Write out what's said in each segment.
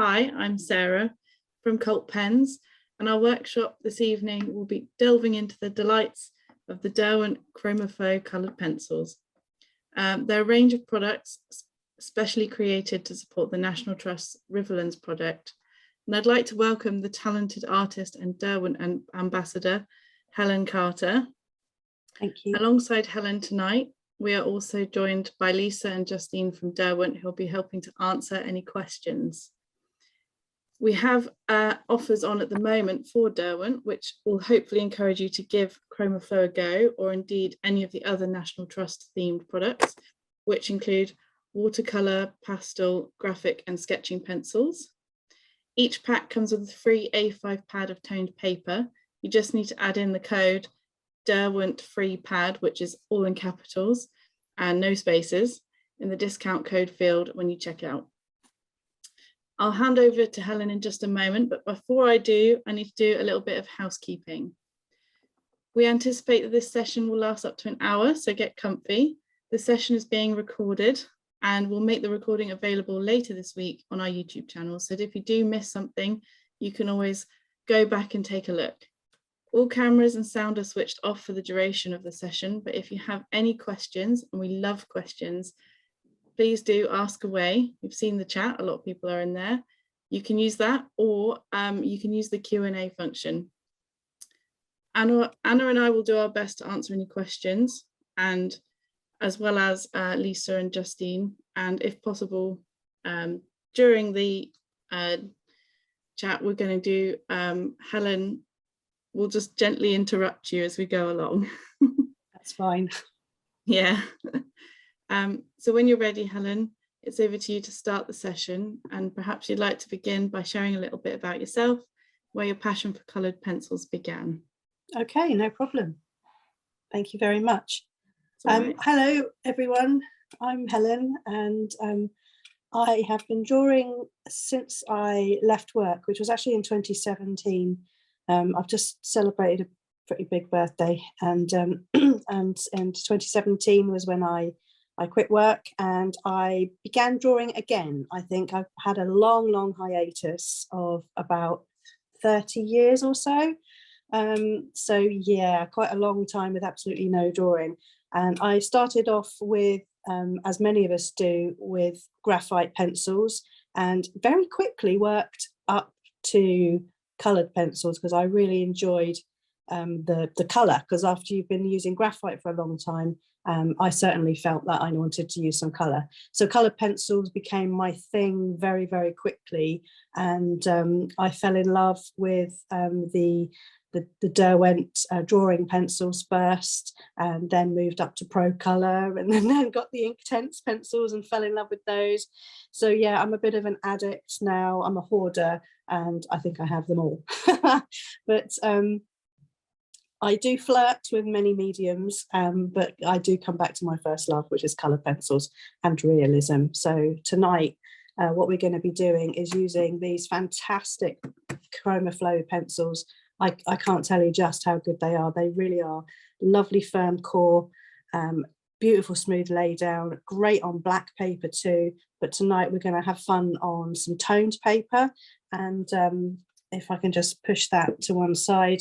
Hi, I'm Sarah from Cult Pens, and our workshop this evening will be delving into the delights of the Derwent Chromaflow coloured pencils. They're a range of products specially created to support the National Trust's Riverlands project. And I'd like to welcome the talented artist and Derwent ambassador, Helen Carter. Thank you. Alongside Helen tonight, we are also joined by Lisa and Justine from Derwent, who'll be helping to answer any questions. We have offers on at the moment for Derwent, which will hopefully encourage you to give Chromaflow a go, or indeed any of the other National Trust themed products, which include watercolour, pastel, graphic and sketching pencils. Each pack comes with a free A5 pad of toned paper. You just need to add in the code Derwent free pad, which is all in capitals and no spaces, in the discount code field when you check out. I'll hand over to Helen in just a moment, but before I do, I need to do a little bit of housekeeping. We anticipate that this session will last up to an hour, so get comfy. The session is being recorded and we'll make the recording available later this week on our YouTube channel. So if you do miss something, you can always go back and take a look. All cameras and sound are switched off for the duration of the session, but if you have any questions, and we love questions, please do ask away. You've seen the chat, a lot of people are in there. You can use that, or you can use the Q&A function. Anna and I will do our best to answer any questions, and as well as Lisa and Justine, and if possible, during the chat, we're going to do Helen. We'll just gently interrupt you as we go along. That's fine. Yeah. So when you're ready, Helen, it's over to you to start the session, and perhaps you'd like to begin by sharing a little bit about yourself, where your passion for coloured pencils began. Okay, no problem. Thank you very much. Right. Hello, everyone. I'm Helen, and I have been drawing since I left work, which was actually in 2017. I've just celebrated a pretty big birthday, and and 2017 was when I quit work and I began drawing again. I think I've had a long hiatus of about 30 years or so. So yeah, quite a long time with absolutely no drawing. And I started off with, as many of us do, with graphite pencils, and very quickly worked up to coloured pencils because I really enjoyed the colour, because after you've been using graphite for a long time, I certainly felt that I wanted to use some colour. So coloured pencils became my thing very quickly, and I fell in love with the Derwent drawing pencils first, and then moved up to Pro Colour, and then got the Inktense pencils and fell in love with those. So yeah, I'm a bit of an addict now. I'm a hoarder, and I think I have them all. But I do flirt with many mediums, but I do come back to my first love, which is coloured pencils and realism. So tonight, what we're going to be doing is using these fantastic Chromaflow pencils. I can't tell you just how good they are. They really are. Lovely firm core, beautiful smooth lay down, great on black paper too. But tonight we're going to have fun on some toned paper. And if I can just push that to one side,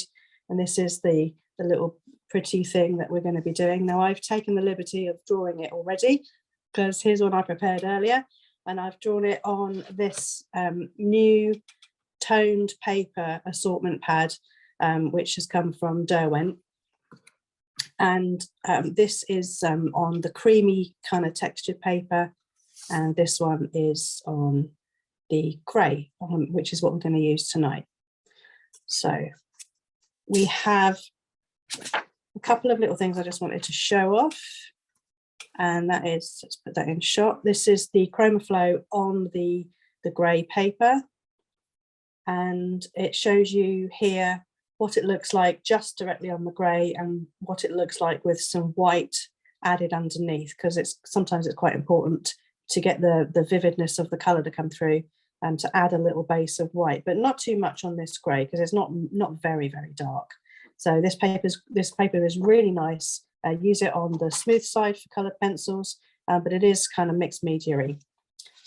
and this is the little pretty thing that we're going to be doing. Now I've taken the liberty of drawing it already, because here's one I prepared earlier, and I've drawn it on this new toned paper assortment pad, which has come from Derwent, and this is on the creamy kind of textured paper, and this one is on the grey, which is what we're going to use tonight. So we have a couple of little things I just wanted to show off, and that is, let's put that in shot. This is the Chromaflow on the grey paper, and it shows you here what it looks like just directly on the grey, and what it looks like with some white added underneath, because sometimes it's quite important to get the vividness of the colour to come through, and to add a little base of white, but not too much on this grey, because it's not very dark. So this paper is really nice. Use it on the smooth side for coloured pencils, but it is kind of mixed media-y.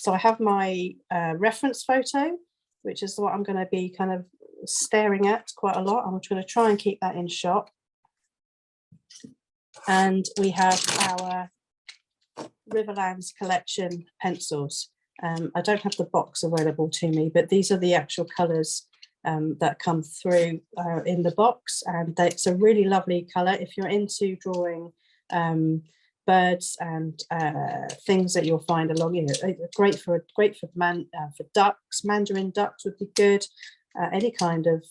So I have my reference photo, which is what I'm going to be kind of staring at quite a lot. I'm going to try and keep that in shot. And we have our Riverlands collection pencils. I don't have the box available to me, but these are the actual colours that come through in the box, and it's a really lovely colour. If you're into drawing birds and things that you'll find along, you know, great for ducks. Mandarin ducks would be good. Any kind of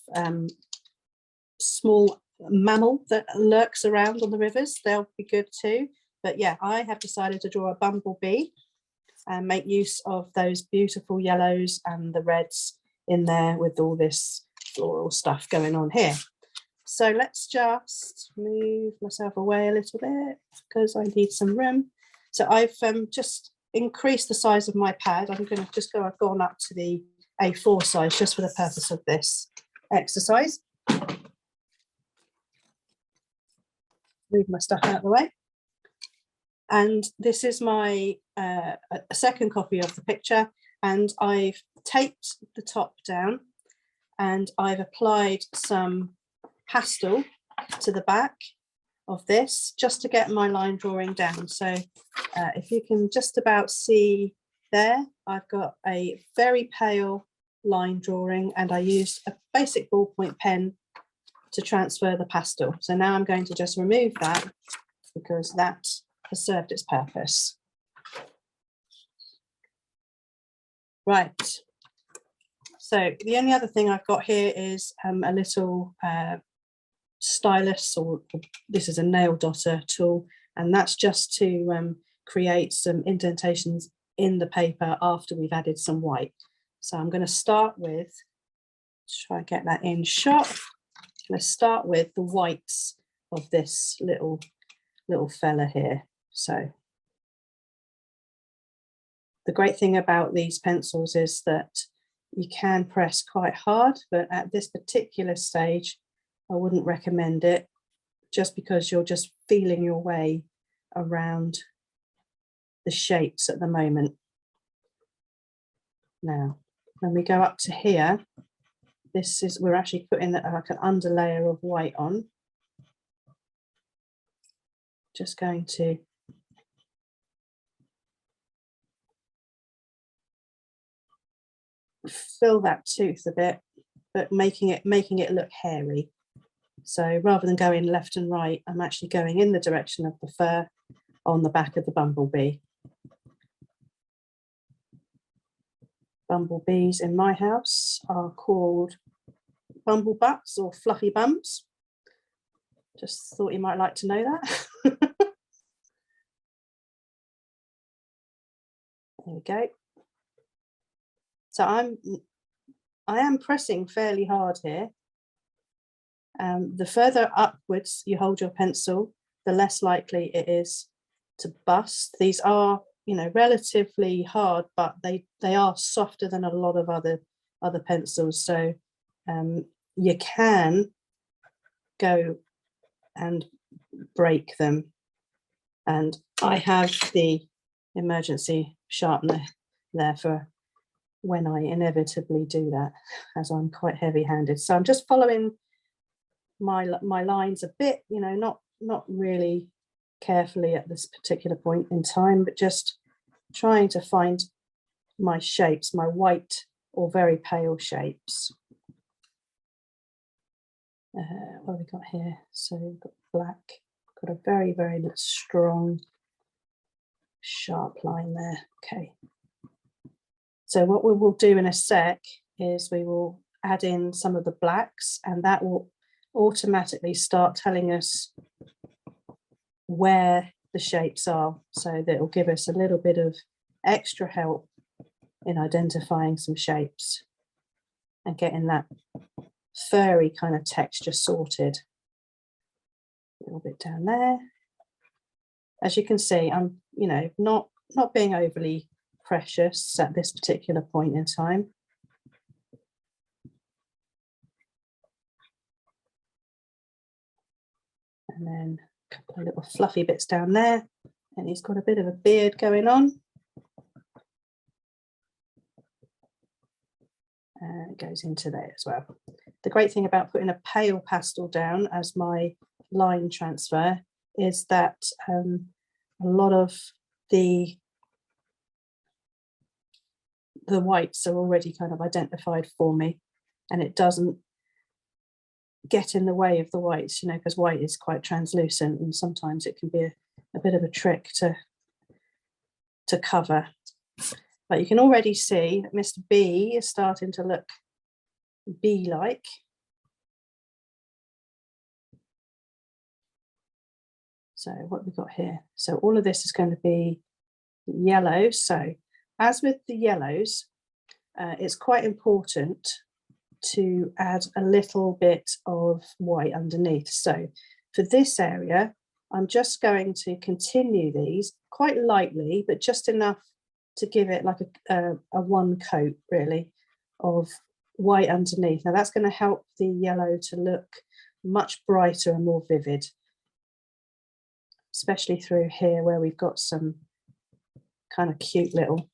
small mammal that lurks around on the rivers, they'll be good too. But yeah, I have decided to draw a bumblebee and make use of those beautiful yellows and the reds in there with all this floral stuff going on here. So let's just move myself away a little bit because I need some room. So I've just increased the size of my pad. I'm going to just I've gone up to the A4 size just for the purpose of this exercise. Move my stuff out of the way. And this is my a second copy of the picture, and I've taped the top down and I've applied some pastel to the back of this just to get my line drawing down. So if you can just about see there, I've got a very pale line drawing, and I used a basic ballpoint pen to transfer the pastel. So now I'm going to just remove that because that has served its purpose. Right. So the only other thing I've got here is a little stylus, or this is a nail dotter tool, and that's just to create some indentations in the paper after we've added some white. So I'm going to start with, try and get that in shot. I'm going to start with the whites of this little fella here. So the great thing about these pencils is that you can press quite hard, but at this particular stage, I wouldn't recommend it, just because you're just feeling your way around the shapes at the moment. Now, when we go up to here, we're actually putting like an underlayer of white on. Just going to fill that tooth a bit, but making it look hairy. So rather than going left and right, I'm actually going in the direction of the fur on the back of the bumblebee. Bumblebees in my house are called bumble butts or fluffy bums. Just thought you might like to know that. There we go. So I am pressing fairly hard here. The further upwards you hold your pencil, the less likely it is to bust. These are, you know, relatively hard, but they are softer than a lot of other pencils. So you can go and break them. And I have the emergency sharpener there for when I inevitably do that, as I'm quite heavy-handed. So I'm just following my lines a bit, you know, not really carefully at this particular point in time, but just trying to find my shapes, my white or very pale shapes. What have we got here? So we've got black, got a very, very strong, sharp line there. Okay. So what we will do in a sec is we will add in some of the blacks, and that will automatically start telling us where the shapes are. So that will give us a little bit of extra help in identifying some shapes and getting that furry kind of texture sorted. A little bit down there. As you can see, I'm, you know, not being overly precious at this particular point in time. And then a couple of little fluffy bits down there, and he's got a bit of a beard going on. and it goes into there as well. The great thing about putting a pale pastel down as my line transfer is that a lot of the whites are already kind of identified for me, and it doesn't get in the way of the whites, you know, because white is quite translucent and sometimes it can be a bit of a trick to cover. But you can already see that Mr. B is starting to look bee-like. So what we've got here, so all of this is going to be yellow. So as with the yellows, it's quite important to add a little bit of white underneath. So for this area, I'm just going to continue these quite lightly, but just enough to give it like a one coat really of white underneath. Now that's going to help the yellow to look much brighter and more vivid, especially through here where we've got some kind of cute little,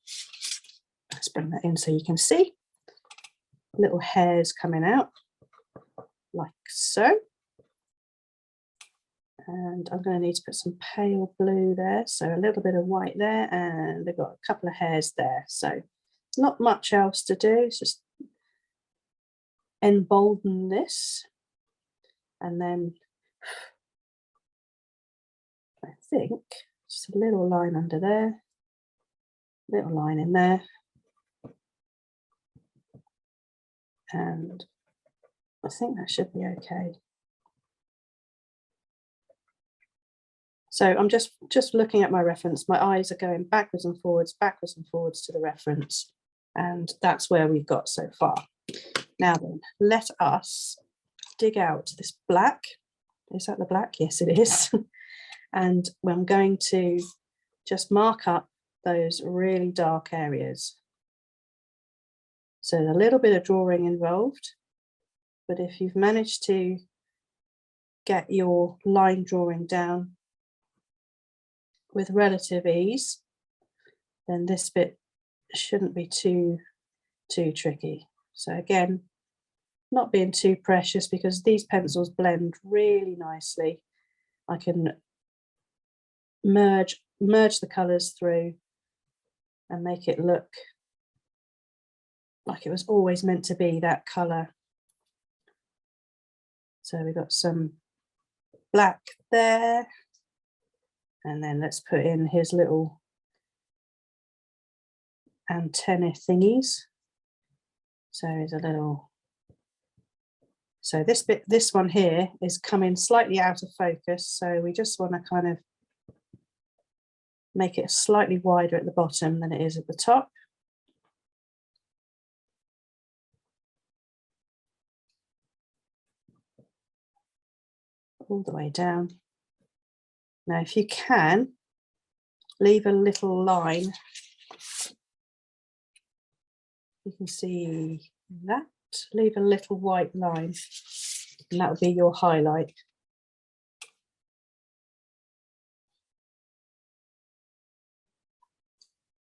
let's bring that in so you can see, little hairs coming out like so. And I'm going to need to put some pale blue there, so a little bit of white there, and they've got a couple of hairs there, so not much else to do. It's just embolden this, and then I think just a little line under there, little line in there, and I think that should be okay. So I'm just looking at my reference. My eyes are going backwards and forwards to the reference. And that's where we've got so far. Now then, let us dig out this black. Is that the black? Yes, it is. And I'm going to just mark up those really dark areas. So a little bit of drawing involved, but if you've managed to get your line drawing down with relative ease, then this bit shouldn't be too tricky. So again, not being too precious because these pencils blend really nicely. I can merge the colours through and make it look like it was always meant to be that colour. So we've got some black there. And then let's put in his little antenna thingies. So there's a little, so this one here is coming slightly out of focus. So we just want to kind of make it slightly wider at the bottom than it is at the top. All the way down. Now, if you can, leave a little line. You can see that. Leave a little white line, and that would be your highlight.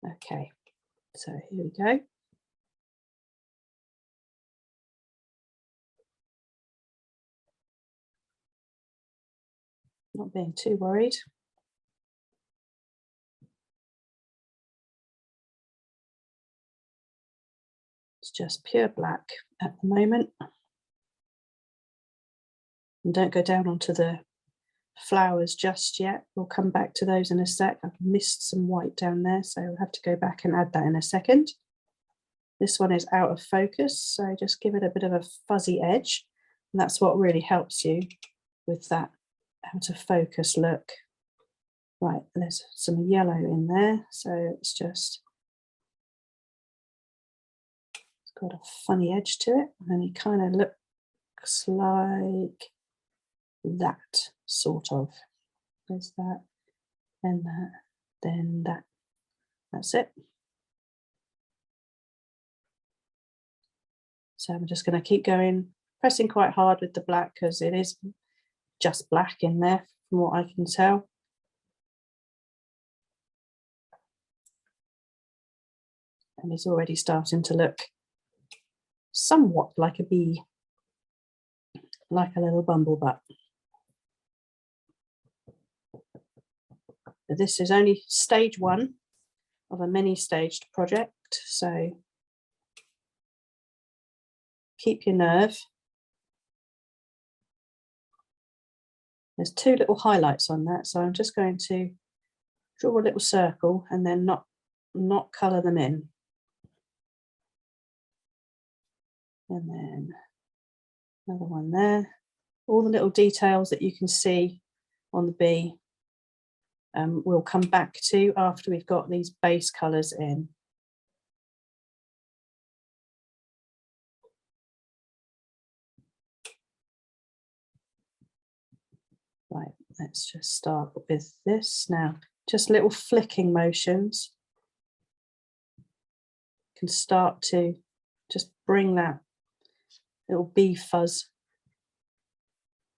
Okay, so here we go. Not being too worried. It's just pure black at the moment. And don't go down onto the flowers just yet. We'll come back to those in a sec. I've missed some white down there, so I'll have to go back and add that in a second. This one is out of focus, so just give it a bit of a fuzzy edge. And that's what really helps you with that out of focus look. Right, there's some yellow in there, so it's just, it's got a funny edge to it, and he kind of looks like that, sort of. There's that, then that, then that. That's it. So I'm just going to keep going, pressing quite hard with the black because it is just black in there from what I can tell. And it's already starting to look somewhat like a bee, like a little bumblebutt. But this is only stage one of a many-staged project, so keep your nerve. There's two little highlights on that, so I'm just going to draw a little circle and then not colour them in. And then another one there. All the little details that you can see on the bee we'll come back to after we've got these base colours in. Right, let's just start with this now. Just little flicking motions can start to just bring that little bee fuzz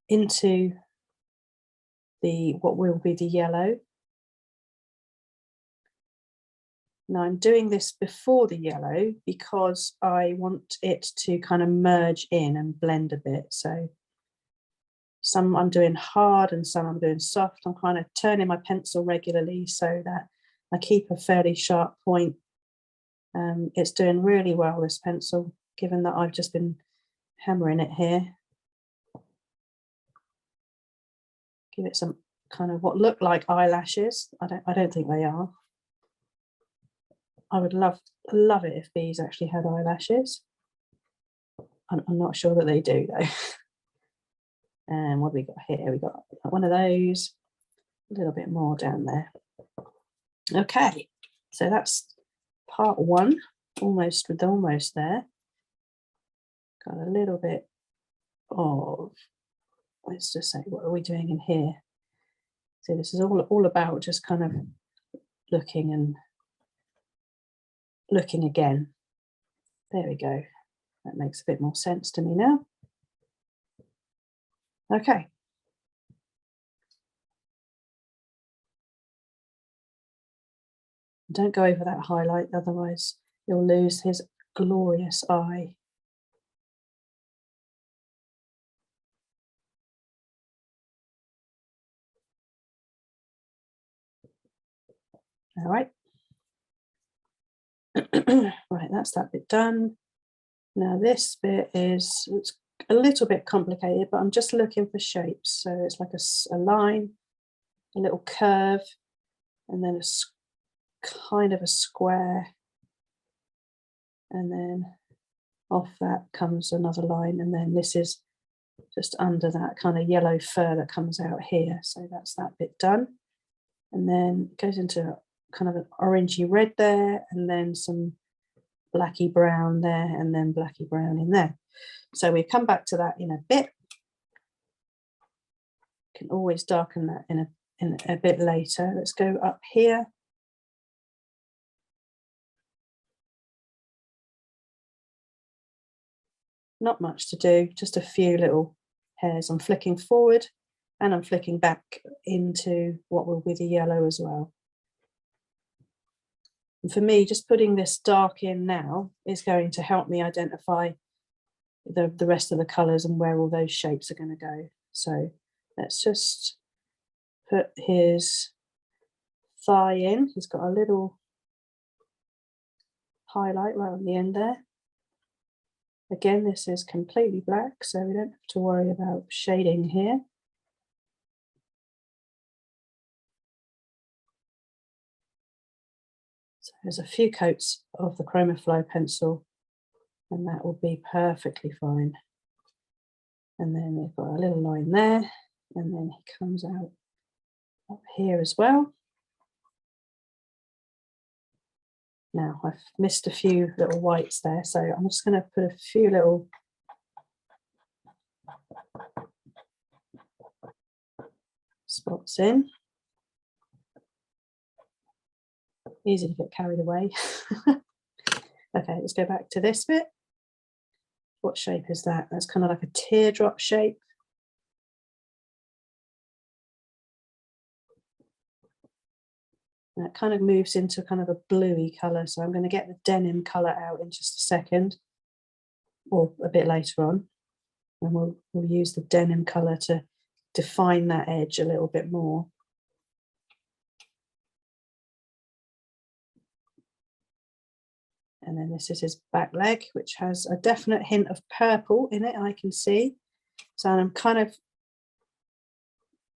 into the what will be the yellow. Now I'm doing this before the yellow because I want it to kind of merge in and blend a bit. So some I'm doing hard and some I'm doing soft. I'm kind of turning my pencil regularly so that I keep a fairly sharp point. It's doing really well, this pencil, given that I've just been hammering it here. Give it some kind of what look like eyelashes. I don't think they are. I would love it if bees actually had eyelashes. I'm not sure that they do though. And what have we got here? We got one of those, a little bit more down there. Okay, so that's part one, almost there. Got a little bit of, let's just say, what are we doing in here? So this is all about just kind of looking and looking again. There we go. That makes a bit more sense to me now. Okay. Don't go over that highlight, otherwise you'll lose his glorious eye. All right. Right, that's that bit done. Now this bit it's a little bit complicated, but I'm just looking for shapes. So it's like a line, a little curve, and then a kind of a square. And then off that comes another line. And then this is just under that kind of yellow fur that comes out here. So that's that bit done. And then it goes into kind of an orangey red there, and then some blacky brown there, and then blacky brown in there. So we come back to that in a bit. Can always darken that in a bit later. Let's go up here. Not much to do, just a few little hairs. I'm flicking forward and I'm flicking back into what will be the yellow as well. And for me, just putting this dark in now is going to help me identify the rest of the colours and where all those shapes are going to go. So let's just put his thigh in. He's got a little highlight right on the end there. Again, this is completely black, so we don't have to worry about shading here. So there's a few coats of the Chromaflow pencil, and that will be perfectly fine. And then we've got a little line there, and then he comes out up here as well. Now I've missed a few little whites there, so I'm just going to put a few little spots in. Easy to get carried away. Okay, let's go back to this bit. What shape is that? That's kind of like a teardrop shape. And it kind of moves into kind of a bluey colour, so I'm going to get the denim colour out in just a second. or a bit later on, and we'll use the denim colour to define that edge a little bit more. And then this is his back leg, which has a definite hint of purple in it, I can see. So I'm kind of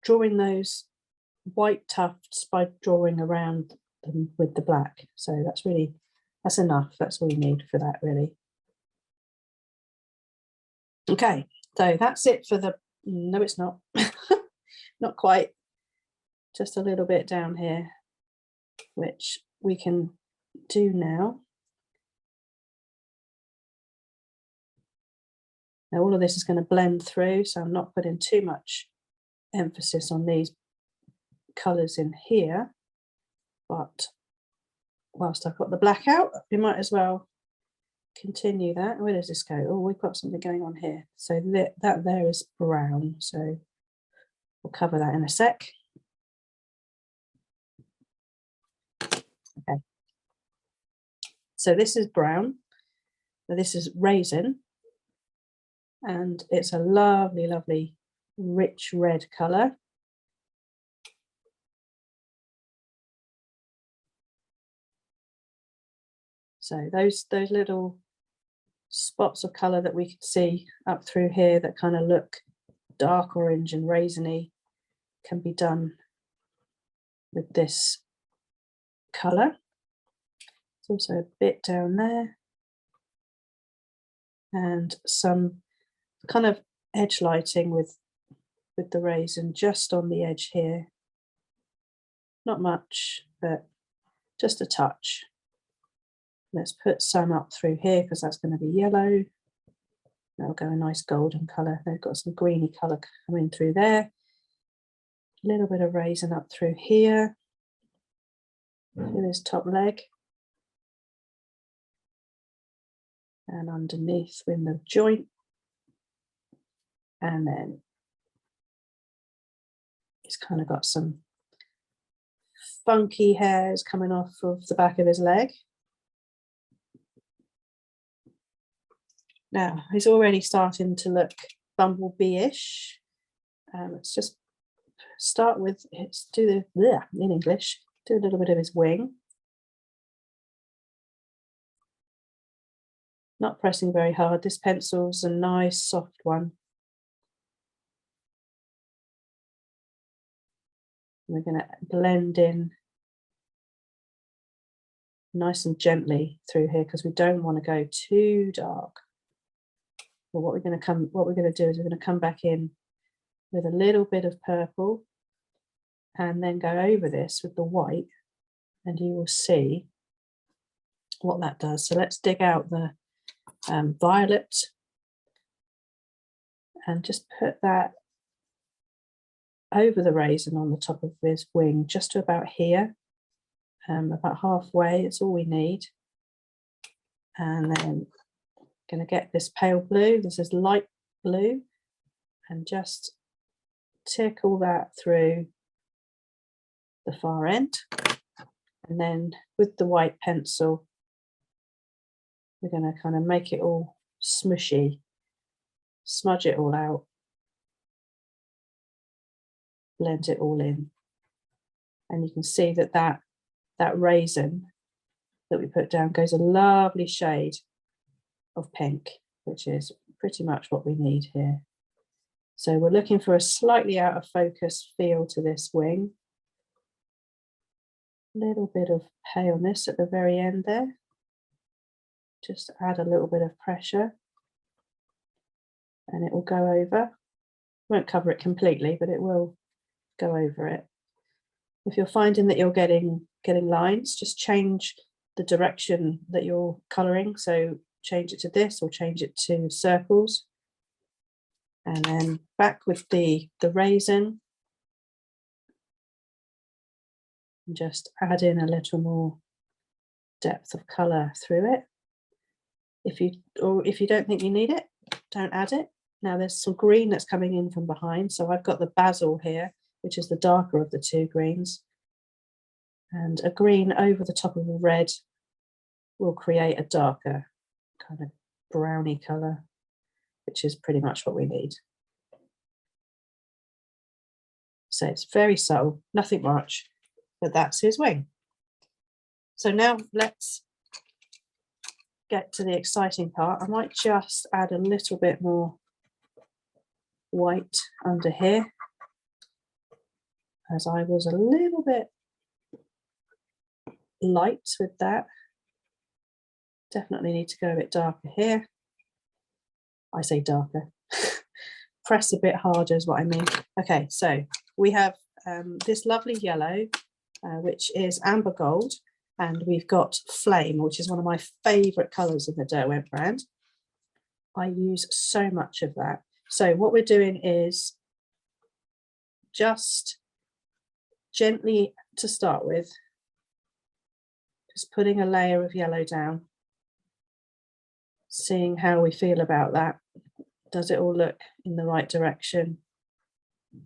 drawing those white tufts by drawing around them with the black. So that's enough. That's all you need for that, really. Okay, so that's it for the, no, it's not, not quite, just a little bit down here, which we can do now. Now all of this is going to blend through, so I'm not putting too much emphasis on these colours in here, but whilst I've got the black out, we might as well continue that. Where does this go? Oh, we've got something going on here. So that there is brown, so we'll cover that in a sec. Okay, so this is brown, now this is raisin, and it's a lovely, lovely rich red colour. So those little spots of colour that we can see up through here that kind of look dark orange and raisiny can be done with this colour. There's also a bit down there and some kind of edge lighting with the raisin just on the edge here. Not much, but just a touch. Let's put some up through here because that's going to be yellow. That'll go a nice golden colour. They've got some greeny colour coming through there. A little bit of raisin up through here. Through this top leg. And underneath in the joint. And then he's kind of got some funky hairs coming off of the back of his leg. Now he's already starting to look bumblebee-ish. Let's just start with, let's do the, in English, do a little bit of his wing. Not pressing very hard. This pencil's a nice soft one. We're going to blend in nice and gently through here because we don't want to go too dark. But what we're going to do is we're going to come back in with a little bit of purple and then go over this with the white, and you will see what that does. So let's dig out the violet and just put that over the raisin on the top of his wing, just to about here, about halfway. It's all we need. And then going to get this pale blue. This is light blue, and just tickle that through the far end. And then with the white pencil, we're going to kind of make it all smushy, smudge it all out, blend it all in. And you can see that that raisin that we put down goes a lovely shade of pink, which is pretty much what we need here. So we're looking for a slightly out of focus feel to this wing. Little bit of paleness at the very end there. Just add a little bit of pressure and it will go over. Won't cover it completely, but it will go over it. If you're finding that you're getting lines, just change the direction that you're colouring. So change it to this or change it to circles. And then back with the raisin. And just add in a little more depth of colour through it. If you don't think you need it, don't add it. Now there's some green that's coming in from behind. So I've got the basil here, which is the darker of the two greens. And a green over the top of a red will create a darker kind of browny colour, which is pretty much what we need. So it's very subtle, nothing much, but that's his wing. So now let's get to the exciting part. I might just add a little bit more white under here, as I was a little bit light with that. Definitely need to go a bit darker here. I say darker. Press a bit harder is what I mean. Okay, so we have this lovely yellow, which is amber gold, and we've got flame, which is one of my favourite colours in the Derwent brand. I use so much of that. So what we're doing is just gently, to start with, just putting a layer of yellow down, seeing how we feel about that. Does it all look in the right direction?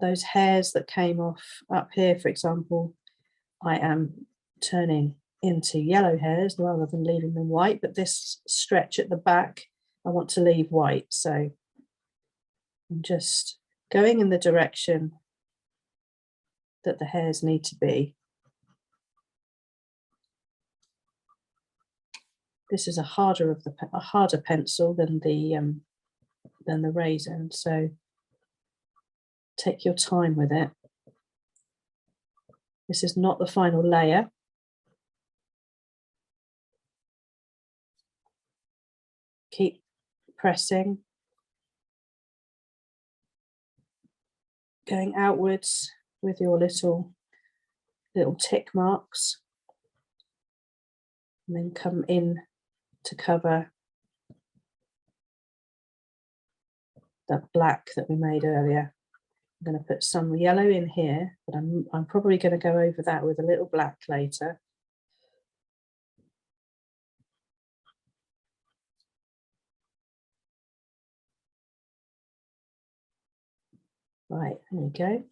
Those hairs that came off up here, for example, I am turning into yellow hairs rather than leaving them white, but this stretch at the back, I want to leave white. So I'm just going in the direction that the hairs need to be. This is a harder pencil than the raisin, so take your time with it. This is not the final layer. Keep pressing, going outwards with your little tick marks, and then come in to cover that black that we made earlier. I'm going to put some yellow in here, but I'm probably going to go over that with a little black later. Right, there we go.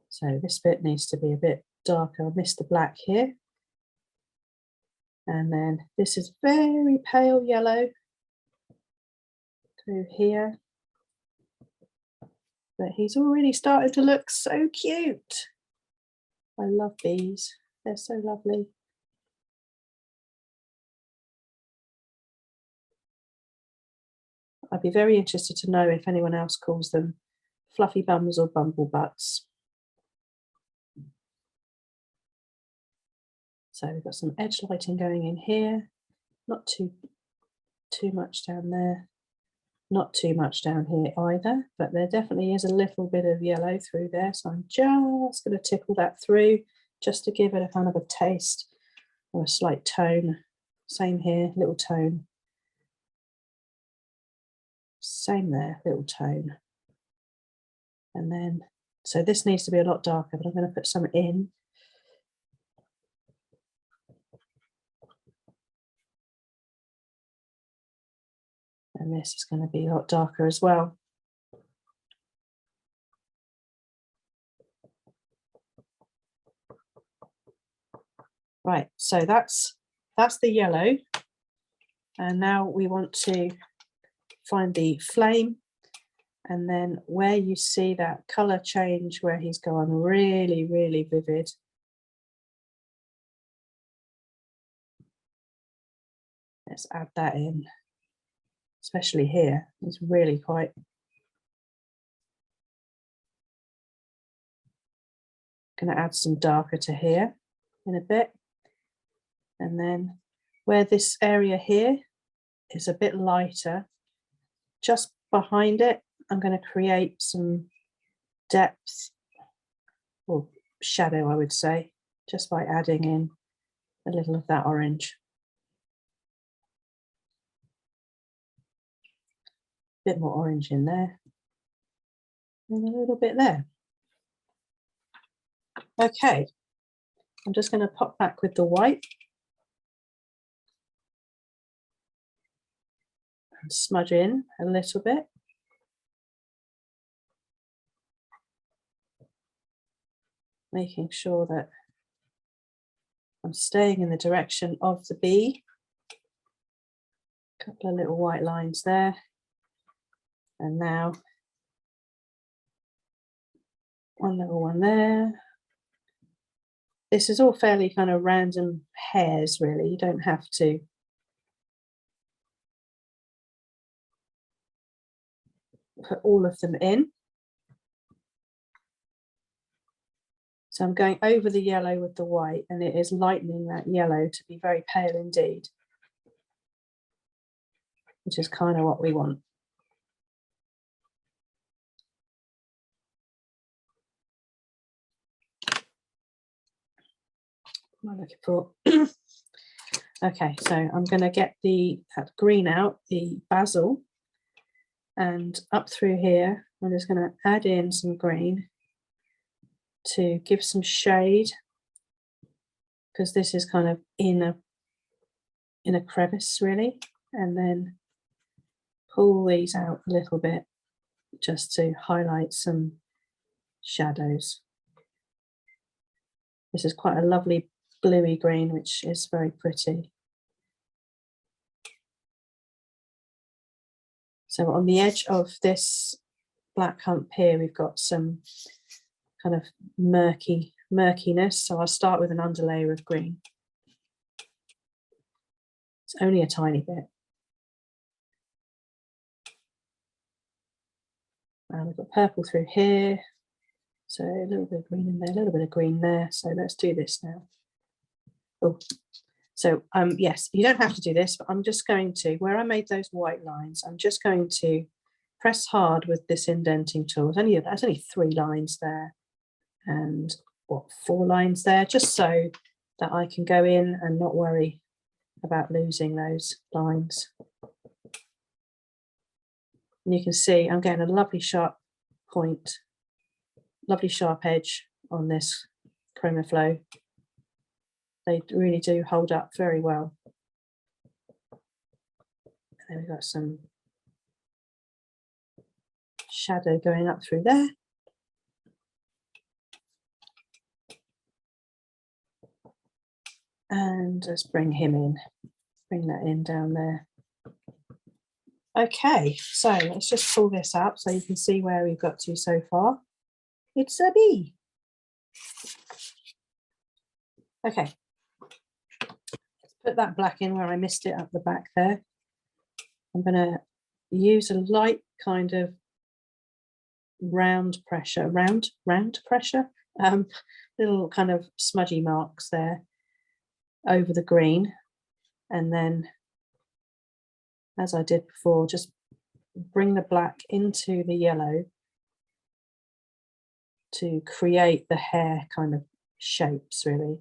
So this bit needs to be a bit darker. I missed the black here. And then this is very pale yellow through here. But he's already started to look so cute. I love these. They're so lovely. I'd be very interested to know if anyone else calls them fluffy bums or bumble butts. So we've got some edge lighting going in here, not too much down there, not too much down here either, but there definitely is a little bit of yellow through there. So I'm just going to tickle that through just to give it a kind of a taste or a slight tone. Same here, little tone. Same there, little tone. And then, so this needs to be a lot darker, but I'm going to put some in. And this is going to be a lot darker as well. Right, so that's the yellow. And now we want to find the flame. And then where you see that colour change, where he's gone really, really vivid. Let's add that in. Especially here, it's really quite. Going to add some darker to here in a bit. And then where this area here is a bit lighter, just behind it, I'm going to create some depth or shadow, I would say, just by adding in a little of that orange. Bit more orange in there, and a little bit there. Okay, I'm just going to pop back with the white and smudge in a little bit. Making sure that I'm staying in the direction of the bee. A couple of little white lines there. And now one little one there. This is all fairly kind of random hairs, really. You don't have to put all of them in. So I'm going over the yellow with the white, and it is lightening that yellow to be very pale indeed, which is kind of what we want. What am I looking for? Okay, so I'm going to get that green out, the basil, and up through here, I'm just going to add in some green to give some shade, because this is kind of in a crevice really, and then pull these out a little bit just to highlight some shadows. This is quite a lovely bluey green, which is very pretty. So on the edge of this black hump here, we've got some kind of murkiness. So I'll start with an underlayer of green. It's only a tiny bit. And we've got purple through here. So a little bit of green in there, a little bit of green there. So let's do this now. Oh, so yes, you don't have to do this, but I'm just going to, where I made those white lines, I'm just going to press hard with this indenting tool. There's only 3 lines there, and what, 4 lines there, just so that I can go in and not worry about losing those lines. And you can see I'm getting a lovely sharp point, lovely sharp edge on this Chromaflow. They really do hold up very well. And then we've got some shadow going up through there. And let's bring him in, bring that in down there. Okay, so let's just pull this up so you can see where we've got to so far. It's a bee. Okay, let's put that black in where I missed it up the back there. I'm going to use a light kind of round pressure, little kind of smudgy marks there over the green, and then, as I did before, just bring the black into the yellow to create the hair kind of shapes, really.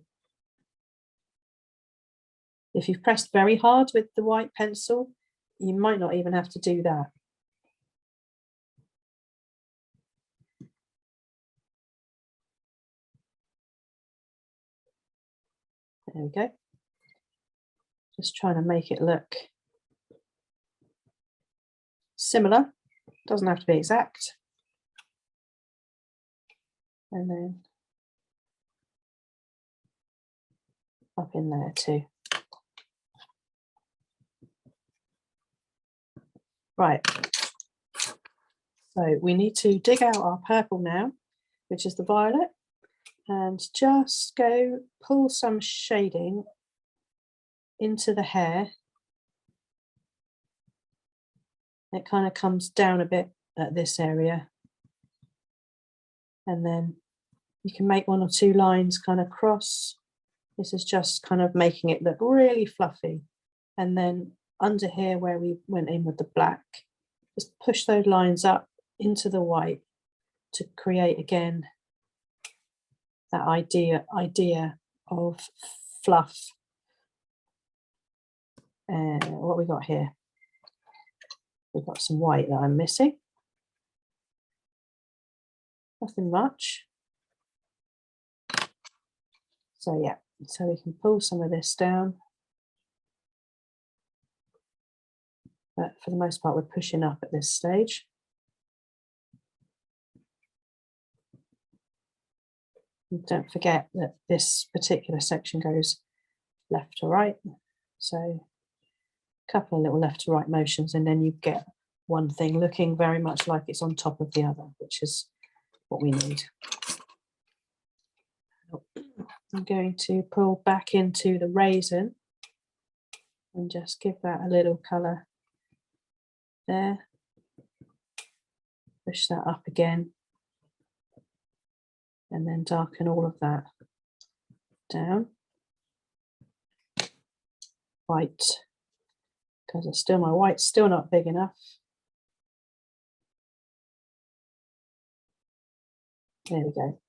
If you've pressed very hard with the white pencil, you might not even have to do that. There we go. Just trying to make it look similar. Doesn't have to be exact. And then up in there too. Right. So we need to dig out our purple now, which is the violet, and just go pull some shading into the hair. It kind of comes down a bit at this area, and then you can make 1 or 2 lines kind of cross. This is just kind of making it look really fluffy. And then under here where we went in with the black, just push those lines up into the white to create again that idea of fluff. And what we got here? We've got some white that I'm missing. Nothing much. So yeah, so we can pull some of this down. But for the most part, we're pushing up at this stage. And don't forget that this particular section goes left to right. So a couple of little left to right motions, and then you get one thing looking very much like it's on top of the other, which is what we need. I'm going to pull back into the raisin and just give that a little colour there. Push that up again, and then darken all of that down. White, because it's still, my white's still not big enough. There we go.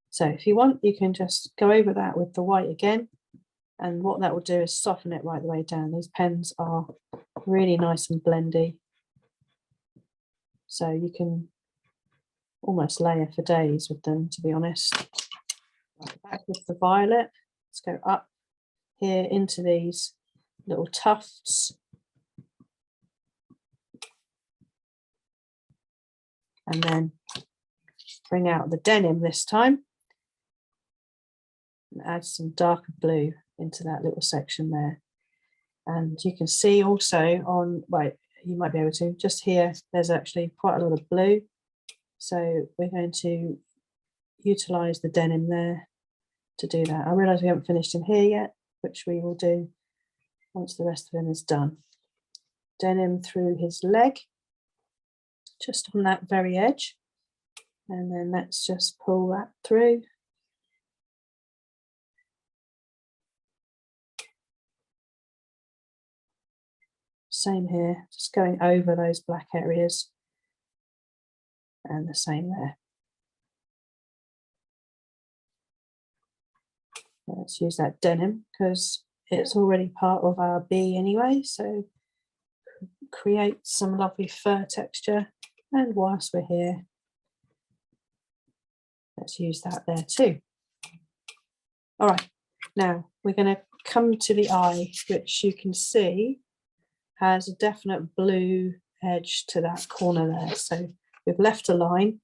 So if you want, you can just go over that with the white again, and what that will do is soften it right the way down. These pens are really nice and blendy, so you can almost layer for days with them, to be honest. Right, back with the violet, let's go up here into these little tufts. And then bring out the denim this time and add some darker blue into that little section there. And you can see also on, wait, you might be able to, just here, there's actually quite a lot of blue. So we're going to utilize the denim there to do that. I realize we haven't finished in here yet, which we will do once the rest of him is done. Denim through his leg, just on that very edge. And then let's just pull that through. Same here, just going over those black areas. And the same there. Let's use that denim because it's already part of our bee anyway. So create some lovely fur texture. And whilst we're here, let's use that there too. All right, now we're going to come to the eye, which you can see has a definite blue edge to that corner there. So we've left a line.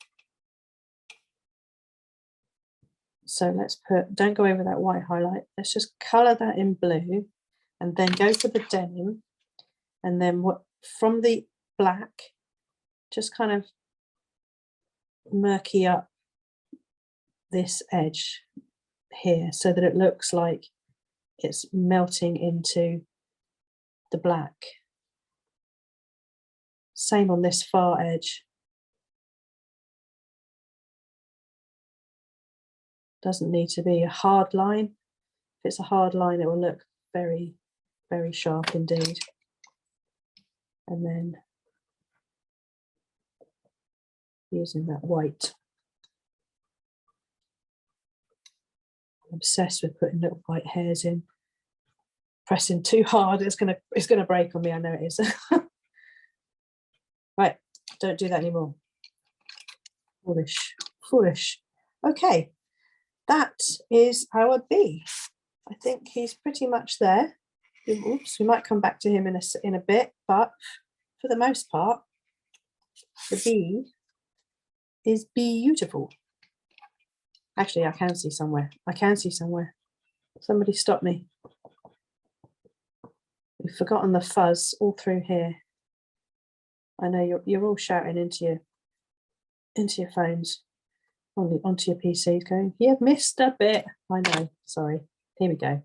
So let's put, don't go over that white highlight. Let's just colour that in blue and then go for the denim. And then what from the black, just kind of murky up this edge here so that it looks like it's melting into the black. Same on this far edge. Doesn't need to be a hard line. If it's a hard line, it will look very, very sharp indeed. And then using that white. I'm obsessed with putting little white hairs in. Pressing too hard, it's gonna break on me. I know it is. Right, don't do that anymore. Foolish, foolish. Okay, that is our bee. I think he's pretty much there. Oops, we might come back to him in a bit, but for the most part, the bee is beautiful. Actually, I can see somewhere. I can see somewhere. Somebody stop me. We've forgotten the fuzz all through here. I know you're all shouting into your phones, onto your PCs, going, "You've missed a bit." I know. Sorry. Here we go.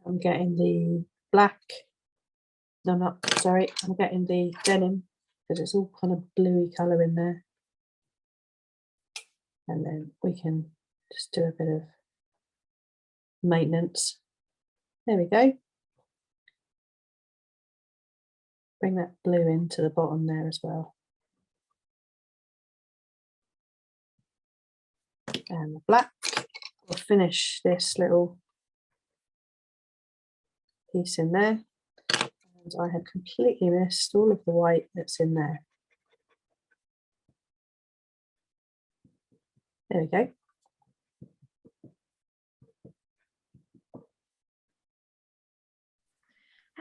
I'm getting the black. No, not sorry. I'm getting the denim because it's all kind of bluey colour in there. And then we can just do a bit of maintenance. There we go. Bring that blue into the bottom there as well. And the black. We'll finish this little piece in there. And I had completely missed all of the white that's in there. There we go.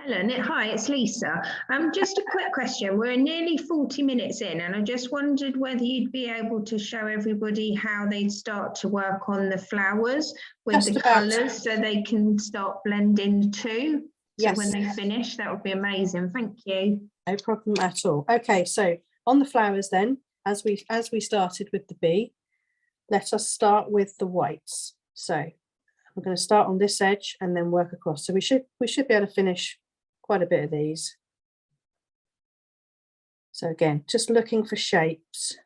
Helen, hi, it's Lisa. Just a quick question. We're nearly 40 minutes in, and I just wondered whether you'd be able to show everybody how they'd start to work on the flowers with Just the about. colours so they can start blending too. So Yes. when they finish, that would be amazing. Thank you. No problem at all. Okay, so on the flowers then, as we started with the bee, let us start with the whites. So we're going to start on this edge and then work across. So we should be able to finish quite a bit of these. So again, just looking for shapes.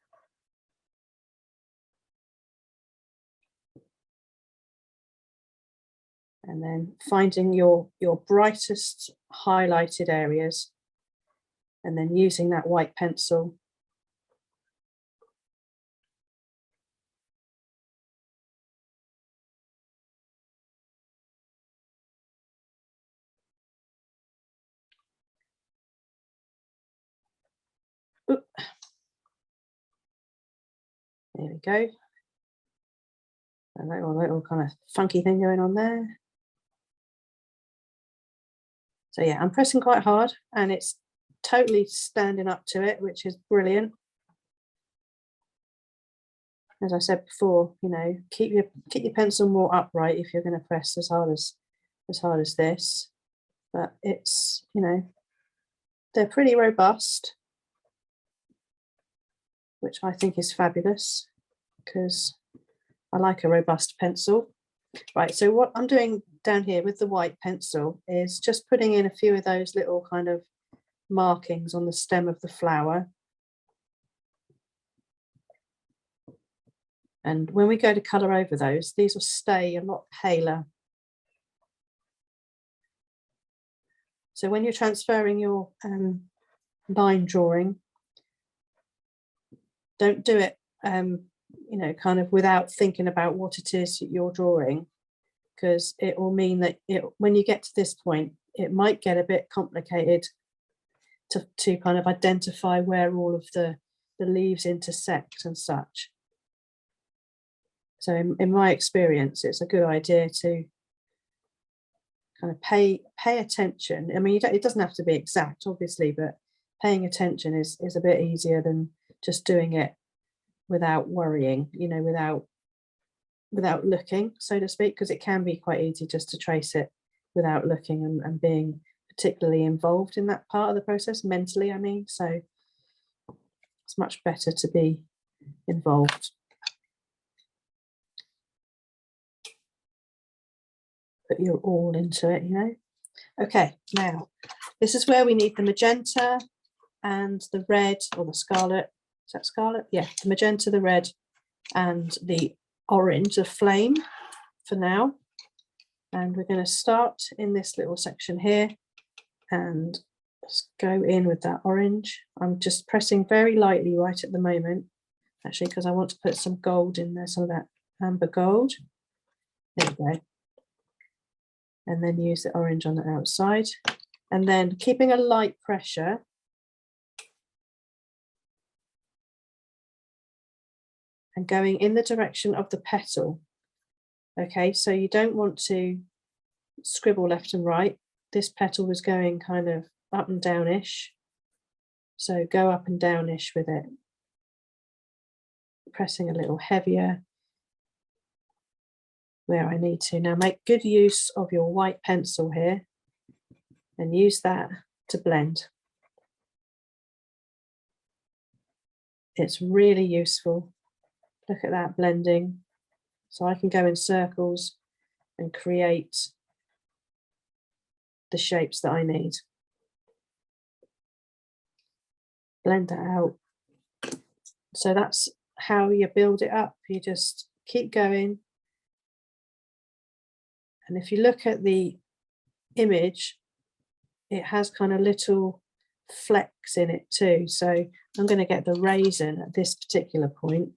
And then finding your brightest highlighted areas and then using that white pencil. Oop. There we go. A little kind of funky thing going on there. So yeah, I'm pressing quite hard and it's totally standing up to it, which is brilliant. As I said before, you know, keep your pencil more upright if you're going to press as hard as this. But it's, you know, they're pretty robust, which I think is fabulous because I like a robust pencil. Right, so what I'm doing down here with the white pencil is just putting in a few of those little kind of markings on the stem of the flower. And when we go to colour over those, these will stay a lot paler. So when you're transferring your line drawing, don't do it, you know, kind of without thinking about what it is you're drawing, because it will mean that when you get to this point, it might get a bit complicated to kind of identify where all of the leaves intersect and such. So in my experience, it's a good idea to kind of pay attention. I mean, it doesn't have to be exact, obviously, but paying attention is a bit easier than just doing it without worrying, you know, without looking, so to speak, because it can be quite easy just to trace it without looking and being particularly involved in that part of the process, mentally, I mean. So it's much better to be involved. Put your all into it, you know. Okay, now this is where we need the magenta and the red, or the scarlet. Is that scarlet? Yeah, the magenta, the red, and the orange, the flame for now. And we're going to start in this little section here and just go in with that orange. I'm just pressing very lightly right at the moment, actually, because I want to put some gold in there, some of that amber gold. There we go. And then use the orange on the outside. And then keeping a light pressure, and going in the direction of the petal. Okay, so you don't want to scribble left and right. This petal was going kind of up and down-ish. So go up and down-ish with it. Pressing a little heavier where I need to. Now make good use of your white pencil here and use that to blend. It's really useful. Look at that blending. So I can go in circles and create the shapes that I need. Blend that out. So that's how you build it up. You just keep going. And if you look at the image, it has kind of little flecks in it too. So I'm going to get the raisin at this particular point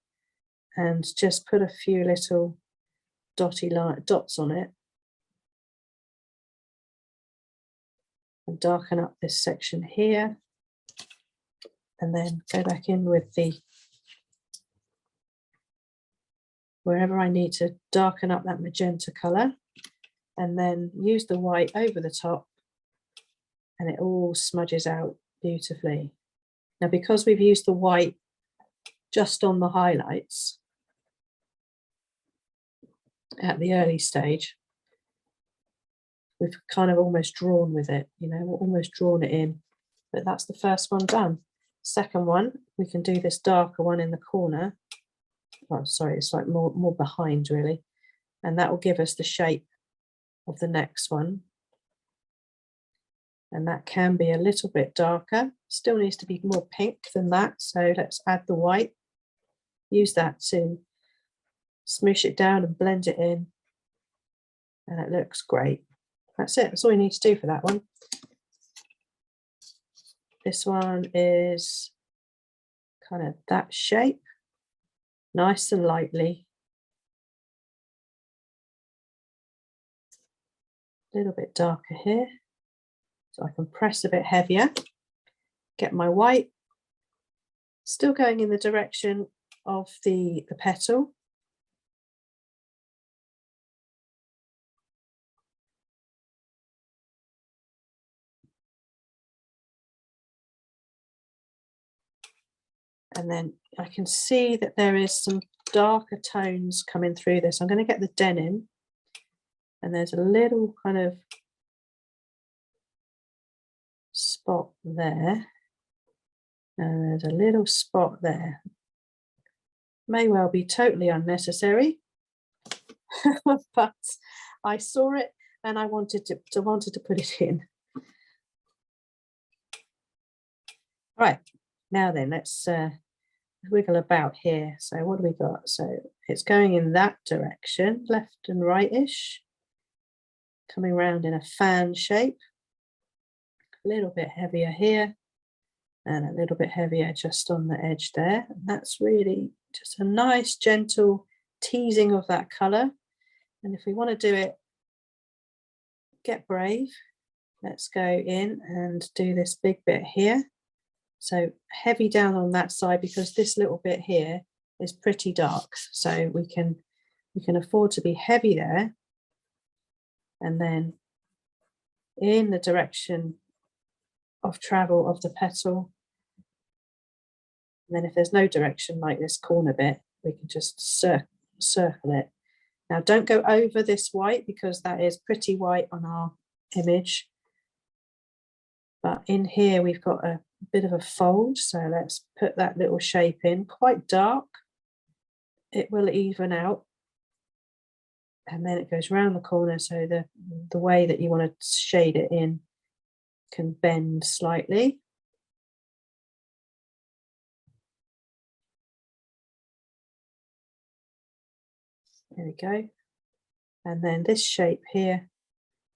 and just put a few little dots on it and darken up this section here, and then go back in with the wherever I need to darken up that magenta color, and then use the white over the top and it all smudges out beautifully. Now, because we've used the white just on the highlights at the early stage, we've kind of almost drawn with it, you know, we're almost drawn it in. But that's the first one done. Second one, we can do this darker one in the corner. Oh, sorry, it's like more behind really. And that will give us the shape of the next one. And that can be a little bit darker. Still needs to be more pink than that. So let's add the white. Use that to smoosh it down and blend it in. And it looks great. That's it. That's all you need to do for that one. This one is kind of that shape, nice and lightly. A little bit darker here. So I can press a bit heavier, get my white, still going in the direction of the petal. And then I can see that there is some darker tones coming through this. I'm going to get the denim, and there's a little kind of spot there, and there's a little spot there. May well be totally unnecessary, but I saw it and I wanted to put it in. Right, now then, let's wiggle about here. So what do we got? So it's going in that direction, left and right-ish, coming around in a fan shape, a little bit heavier here, and a little bit heavier just on the edge there. And that's really just a nice, gentle teasing of that colour. And if we want to do it, get brave, let's go in and do this big bit here. So heavy down on that side, because this little bit here is pretty dark. So we can afford to be heavy there. And then in the direction of travel of the petal. And then if there's no direction like this corner bit, we can just circle it. Now don't go over this white, because that is pretty white on our image. But in here we've got a bit of a fold, so let's put that little shape in, quite dark. It will even out. And then it goes around the corner, so the way that you want to shade it in can bend slightly. There we go. And then this shape here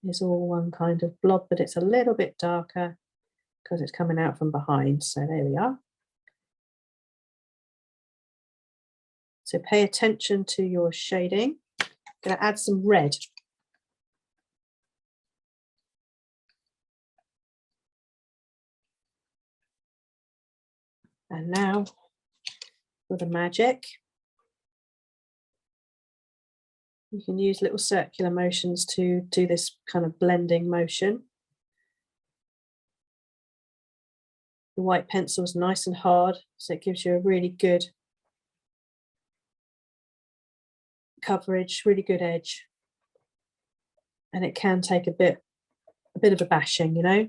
is all one kind of blob, but it's a little bit darker because it's coming out from behind. So there we are. So pay attention to your shading. I'm going to add some red. And now for the magic. You can use little circular motions to do this kind of blending motion. The white pencil is nice and hard, so it gives you a really good coverage, really good edge. And it can take a bit of a bashing, you know.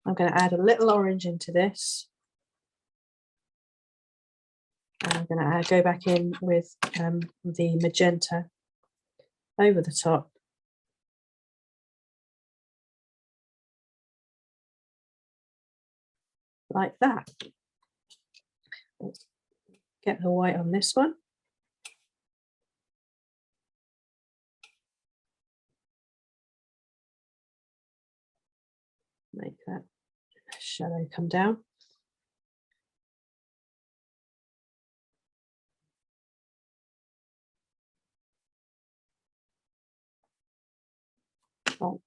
I'm going to add a little orange into this. And I'm going to go back in with the magenta over the top. Like that. Let's get the white on this one. Make that shadow come down. Oh.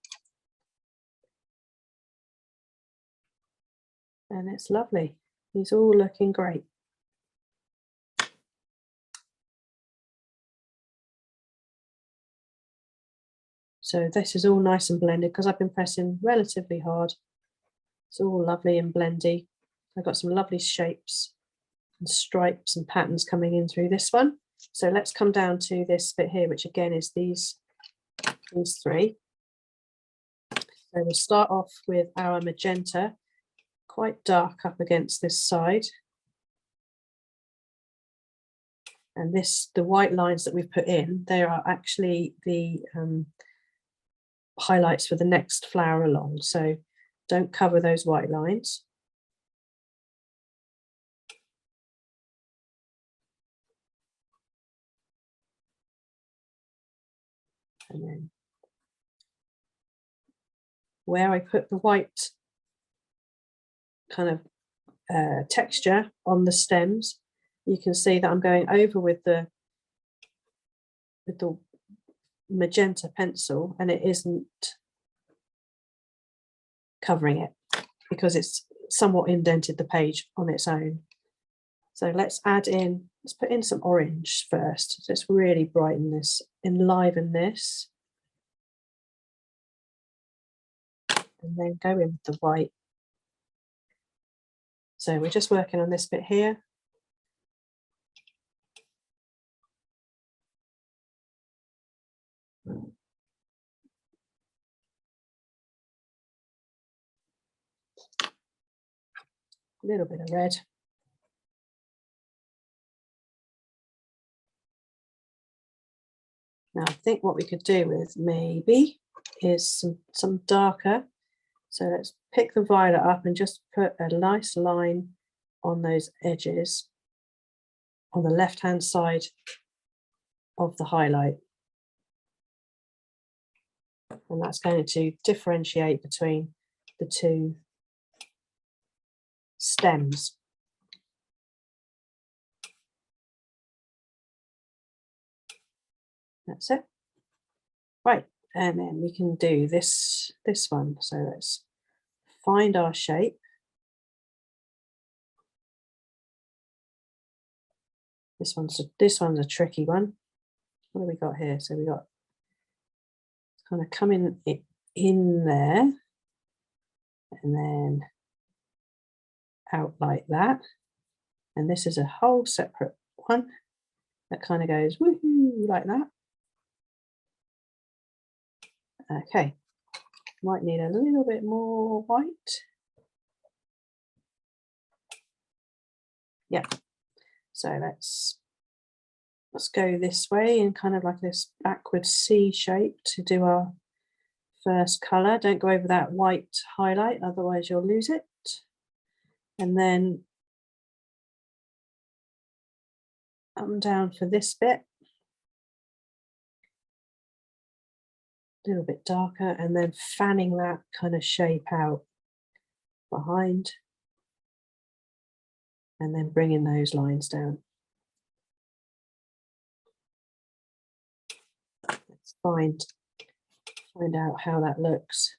And it's lovely. He's all looking great. So this is all nice and blended because I've been pressing relatively hard. It's all lovely and blendy. I've got some lovely shapes and stripes and patterns coming in through this one. So let's come down to this bit here, which again is these three. So we'll start off with our magenta, quite dark up against this side. And this, the white lines that we've put in, they are actually the highlights for the next flower along. So don't cover those white lines. And then where I put the white kind of texture on the stems, you can see that I'm going over with the magenta pencil, and it isn't covering it because it's somewhat indented the page on its own. So let's put in some orange first. Let's really brighten this, enliven this, and then go in with the white. So we're just working on this bit here. A little bit of red. Now I think what we could do with maybe is some darker. So let's pick the violet up and just put a nice line on those edges on the left hand side of the highlight. And that's going to differentiate between the two stems. That's it. Right, and then we can do this one. So let's find our shape. This one's a tricky one. What have we got here? So we got kind of coming in there and then out like that. And this is a whole separate one that kind of goes woohoo like that. Okay, might need a little bit more white. Yeah, so let's go this way in kind of like this backward C shape to do our first colour. Don't go over that white highlight, otherwise you'll lose it. And then up and down for this bit. A little bit darker, and then fanning that kind of shape out behind. And then bringing those lines down. Let's find out how that looks.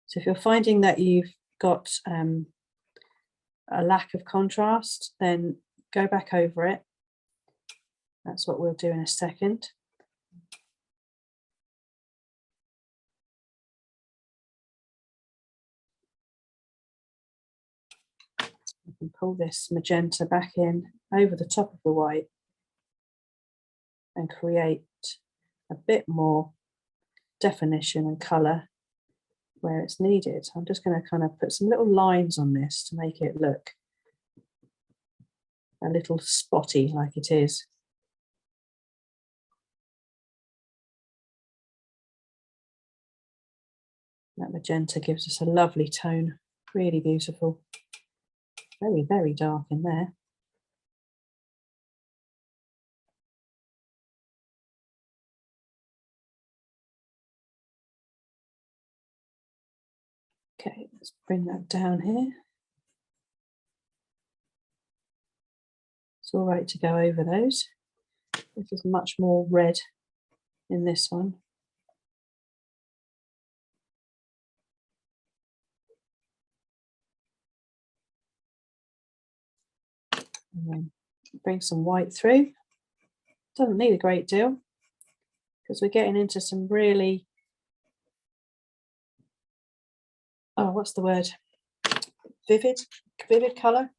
So if you're finding that you've got a lack of contrast, then go back over it. That's what we'll do in a second. You can pull this magenta back in over the top of the white and create a bit more definition and colour where it's needed. I'm just going to kind of put some little lines on this to make it look a little spotty like it is. That magenta gives us a lovely tone, really beautiful. Very, very dark in there. Okay, let's bring that down here. It's all right to go over those. This is much more red in this one. And then bring some white through. Doesn't need a great deal because we're getting into some really, oh, what's the word? Vivid colour.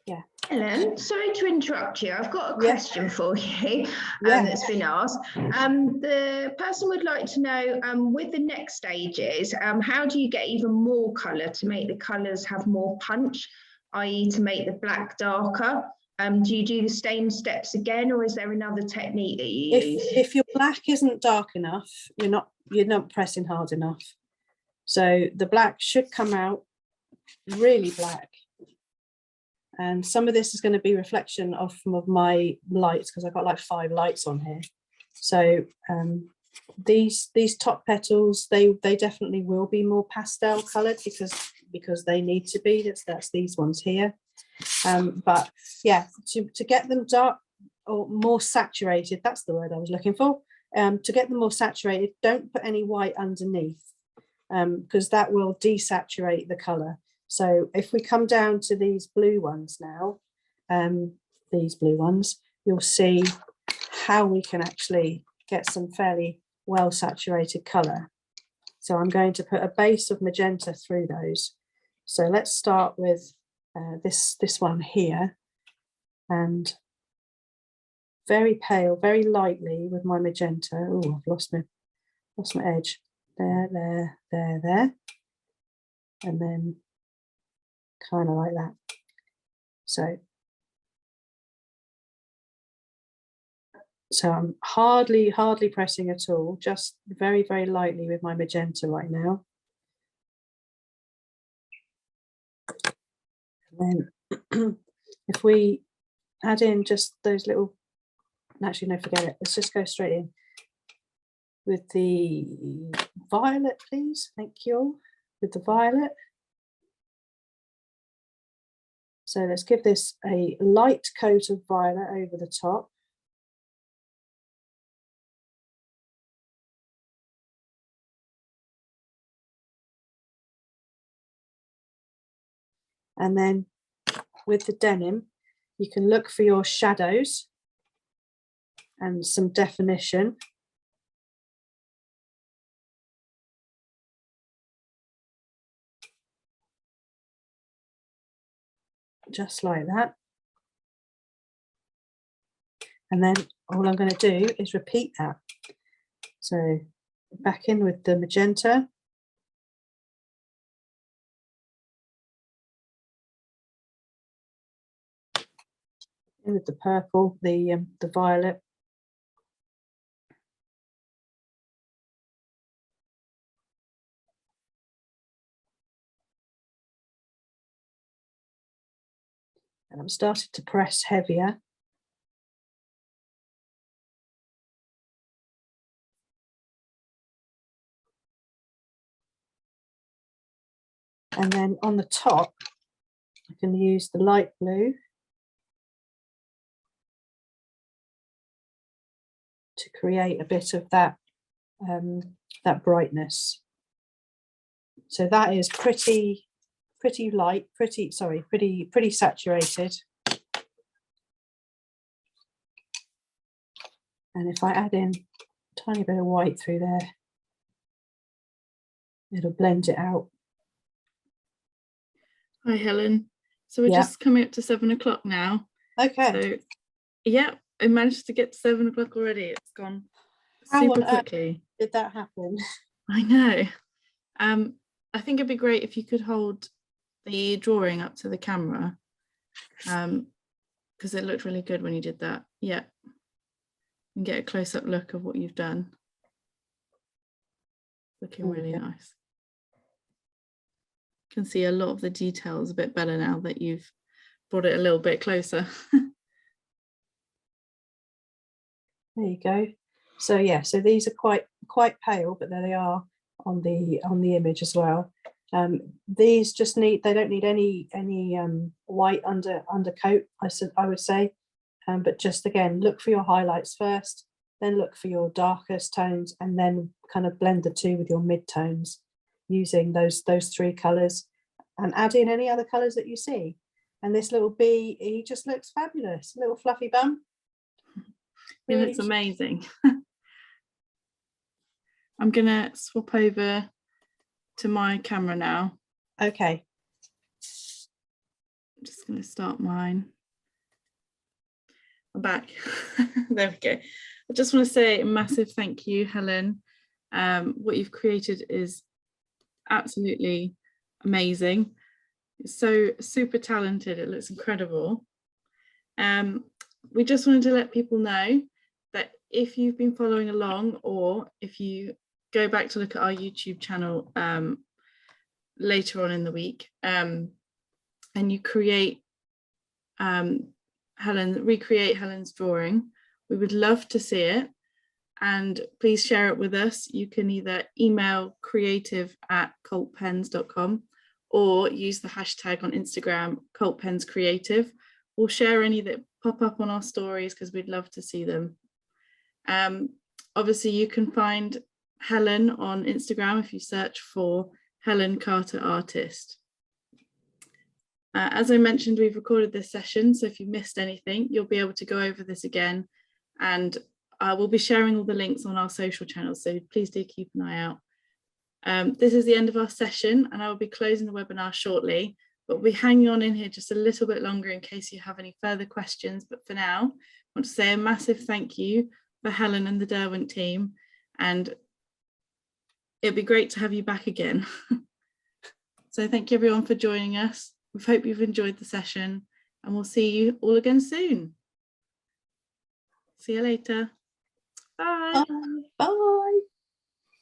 Yeah. Helen, sorry to interrupt you. I've got a Yeah. question for you Yeah. that's been asked. The person would like to know, with the next stages, how do you get even more colour to make the colours have more punch, i.e. to make the black darker? Do you do the same steps again, or is there another technique that you use? If your black isn't dark enough, you're not pressing hard enough. So the black should come out really black. And some of this is going to be reflection of some of my lights, because I've got like 5 lights on here. So these top petals, they definitely will be more pastel coloured because they need to be. That's these ones here. But yeah, to get them dark or more saturated, that's the word I was looking for. To get them more saturated, don't put any white underneath, because that will desaturate the colour. So if we come down to these blue ones now, these blue ones, you'll see how we can actually get some fairly well saturated colour. So I'm going to put a base of magenta through those. So let's start with this one here, and very pale, very lightly with my magenta. Oh, I've lost my edge. There, and then kind of like that. So I'm hardly pressing at all, just very, very lightly with my magenta right now. And then if we add in just those little, actually no, forget it. Let's just go straight in with the violet, please. Thank you. With the violet. So let's give this a light coat of violet over the top. And then with the denim, you can look for your shadows and some definition. Just like that. And then all I'm going to do is repeat that. So back in with the magenta. In with the purple, the violet. And I'm starting to press heavier. And then on the top, I can use the light blue to create a bit of that that brightness. So that is pretty light, pretty saturated. And if I add in a tiny bit of white through there, it'll blend it out. Hi, Helen. So we're just coming up to 7 o'clock now. Okay. So yeah, I managed to get to 7 o'clock already. It's gone super quickly. Did that happen? I know. I think it'd be great if you could hold the drawing up to the camera, because it looked really good when you did that. Yeah. And get a close-up look of what you've done. Looking really nice. Can see a lot of the details a bit better now that you've brought it a little bit closer. There you go. So yeah, so these are quite pale, but there they are on the image as well. These just they don't need any white undercoat, I would say, but just again, look for your highlights first, then look for your darkest tones, and then kind of blend the two with your mid-tones using those 3 colors, and add in any other colors that you see. And this little bee, he just looks fabulous, little fluffy bum. It Really looks amazing. I'm gonna swap over to my camera now. Okay. I'm just gonna start mine. I'm back. There we go. I just want to say a massive thank you, Helen. What you've created is absolutely amazing. It's so super talented. It looks incredible. We just wanted to let people know that if you've been following along, or if you go back to look at our YouTube channel later on in the week, and you create recreate Helen's drawing, we would love to see it, and please share it with us. You can either email creative@cultpens.com or use the hashtag on Instagram cultpenscreative, or share any that pop up on our stories, because we'd love to see them. Obviously you can find Helen on Instagram if you search for Helen Carter Artist. As I mentioned, we've recorded this session, so if you missed anything, you'll be able to go over this again, and we'll be sharing all the links on our social channels, so please do keep an eye out. This is the end of our session, and I will be closing the webinar shortly, but we'll be hanging on in here just a little bit longer in case you have any further questions. But for now, I want to say a massive thank you for Helen and the Derwent team, and it'd be great to have you back again. So thank you everyone for joining us. We hope you've enjoyed the session, and we'll see you all again soon. See you later. Bye. Bye.